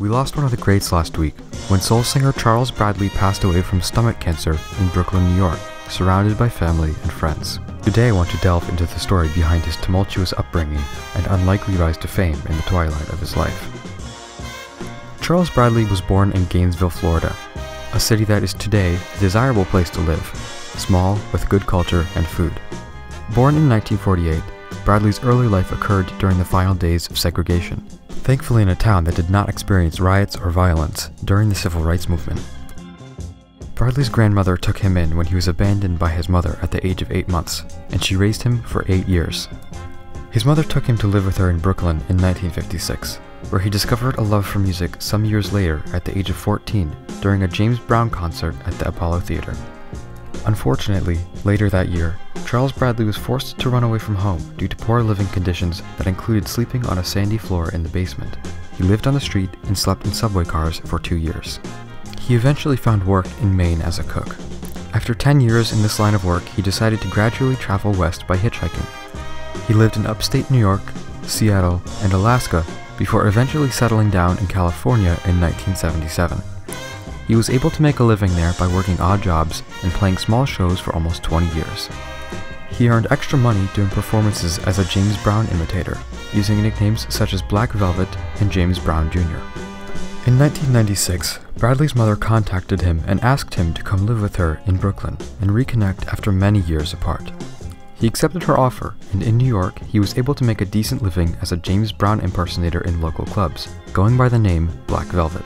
We lost one of the greats last week, when soul singer Charles Bradley passed away from stomach cancer in Brooklyn, New York, surrounded by family and friends. Today I want to delve into the story behind his tumultuous upbringing and unlikely rise to fame in the twilight of his life. Charles Bradley was born in Gainesville, Florida, a city that is today a desirable place to live, small with good culture and food. Born in 1948, Bradley's early life occurred during the final days of segregation, thankfully in a town that did not experience riots or violence during the civil rights movement. Bradley's grandmother took him in when he was abandoned by his mother at the age of 8 months, and she raised him for 8 years. His mother took him to live with her in Brooklyn in 1956, where he discovered a love for music some years later at the age of 14 during a James Brown concert at the Apollo Theater. Unfortunately, later that year, Charles Bradley was forced to run away from home due to poor living conditions that included sleeping on a sandy floor in the basement. He lived on the street and slept in subway cars for 2 years. He eventually found work in Maine as a cook. After 10 years in this line of work, he decided to gradually travel west by hitchhiking. He lived in upstate New York, Seattle, and Alaska before eventually settling down in California in 1977. He was able to make a living there by working odd jobs and playing small shows for almost 20 years. He earned extra money doing performances as a James Brown imitator, using nicknames such as Black Velvet and James Brown Jr. In 1996, Bradley's mother contacted him and asked him to come live with her in Brooklyn and reconnect after many years apart. He accepted her offer, and in New York, he was able to make a decent living as a James Brown impersonator in local clubs, going by the name Black Velvet.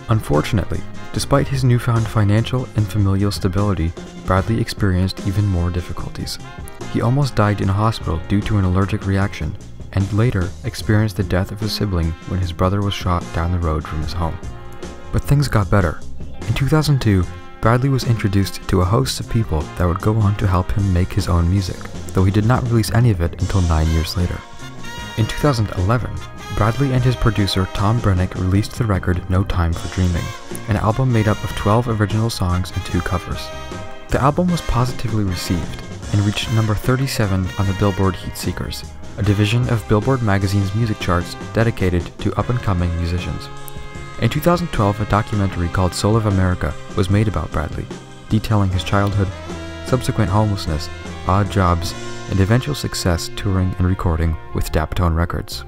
Unfortunately, despite his newfound financial and familial stability, Bradley experienced even more difficulties. He almost died in a hospital due to an allergic reaction, and later experienced the death of his sibling when his brother was shot down the road from his home. But things got better. In 2002, Bradley was introduced to a host of people that would go on to help him make his own music, though he did not release any of it until 9 years later. In 2011, Bradley and his producer Tom Brennick released the record No Time for Dreaming, an album made up of 12 original songs and 2 covers. The album was positively received and reached number 37 on the Billboard Heat Seekers, a division of Billboard magazine's music charts dedicated to up-and-coming musicians. In 2012, a documentary called Soul of America was made about Bradley, detailing his childhood, subsequent homelessness, odd jobs, and eventual success touring and recording with Daptone Records.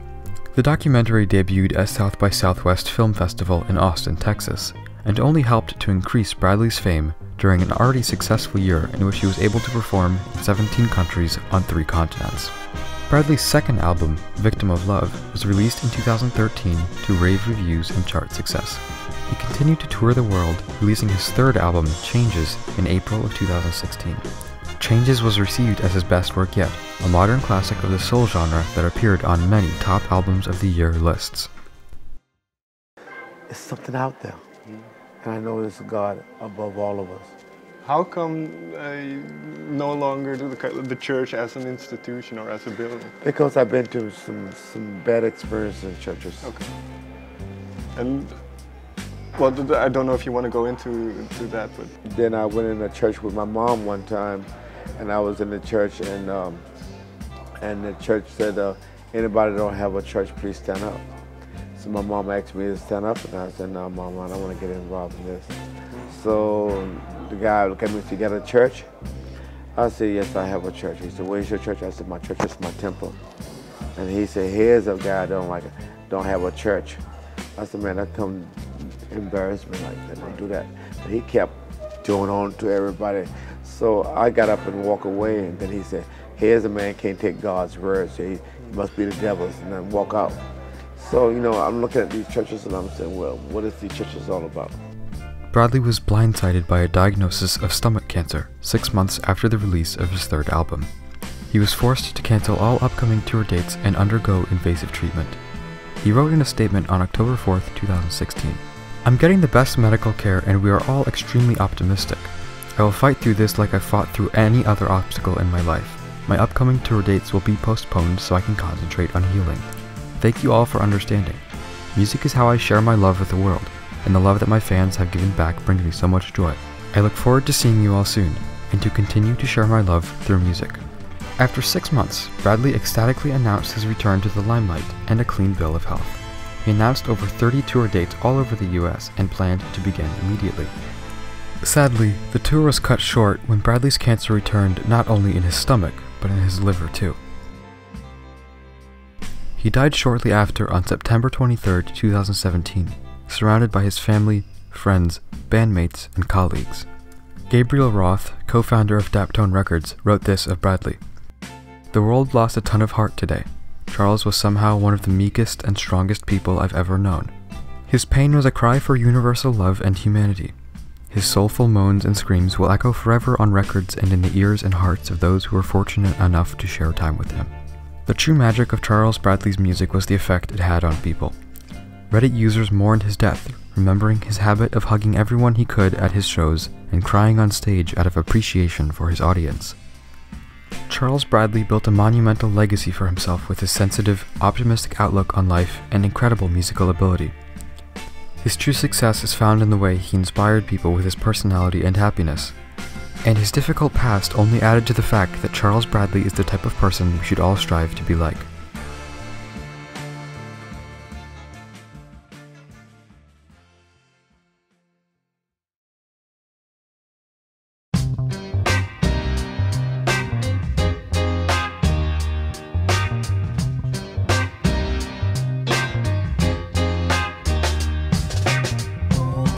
The documentary debuted at South by Southwest Film Festival in Austin, Texas, and only helped to increase Bradley's fame during an already successful year in which he was able to perform in 17 countries on 3 continents. Bradley's second album, Victim of Love, was released in 2013 to rave reviews and chart success. He continued to tour the world, releasing his third album, Changes, in April of 2016. Changes was received as his best work yet, a modern classic of the soul genre that appeared on many top albums of the year lists. It's something out there, and I know there's a God above all of us. How come you no longer do the church as an institution or as a building? Because I've been to some bad experiences in churches. Okay. And well, I don't know if you want to go into that, but then I went in a church with my mom one time, and I was in the church, and the church said, anybody that don't have a church, please stand up. So my mom asked me to stand up, and I said, no, Mom, I don't want to get involved in this. So the guy looked at me, "You got a church?" I said, "Yes, I have a church." He said, "Where's your church?" I said, "My church is my temple." And he said, "Here's a guy that don't have a church." I said, "Man, that come embarrass me like that, don't do that." But he kept doing on to everybody. So I got up and walked away, and then he said, "Here's a man can't take God's word, so he must be the devil's," and then walk out. So, I'm looking at these churches and I'm saying, well, what is these churches all about? Bradley was blindsided by a diagnosis of stomach cancer 6 months after the release of his third album. He was forced to cancel all upcoming tour dates and undergo invasive treatment. He wrote in a statement on October 4th, 2016, "I'm getting the best medical care and we are all extremely optimistic. I will fight through this like I fought through any other obstacle in my life. My upcoming tour dates will be postponed so I can concentrate on healing. Thank you all for understanding. Music is how I share my love with the world, and the love that my fans have given back brings me so much joy. I look forward to seeing you all soon, and to continue to share my love through music." After 6 months, Bradley ecstatically announced his return to the limelight and a clean bill of health. He announced over 30 tour dates all over the US and planned to begin immediately. Sadly, the tour was cut short when Bradley's cancer returned not only in his stomach, but in his liver too. He died shortly after on September 23, 2017, surrounded by his family, friends, bandmates, and colleagues. Gabriel Roth, co-founder of Daptone Records, wrote this of Bradley: "The world lost a ton of heart today. Charles was somehow one of the meekest and strongest people I've ever known. His pain was a cry for universal love and humanity. His soulful moans and screams will echo forever on records and in the ears and hearts of those who were fortunate enough to share time with him." The true magic of Charles Bradley's music was the effect it had on people. Reddit users mourned his death, remembering his habit of hugging everyone he could at his shows and crying on stage out of appreciation for his audience. Charles Bradley built a monumental legacy for himself with his sensitive, optimistic outlook on life and incredible musical ability. His true success is found in the way he inspired people with his personality and happiness. And his difficult past only added to the fact that Charles Bradley is the type of person we should all strive to be like.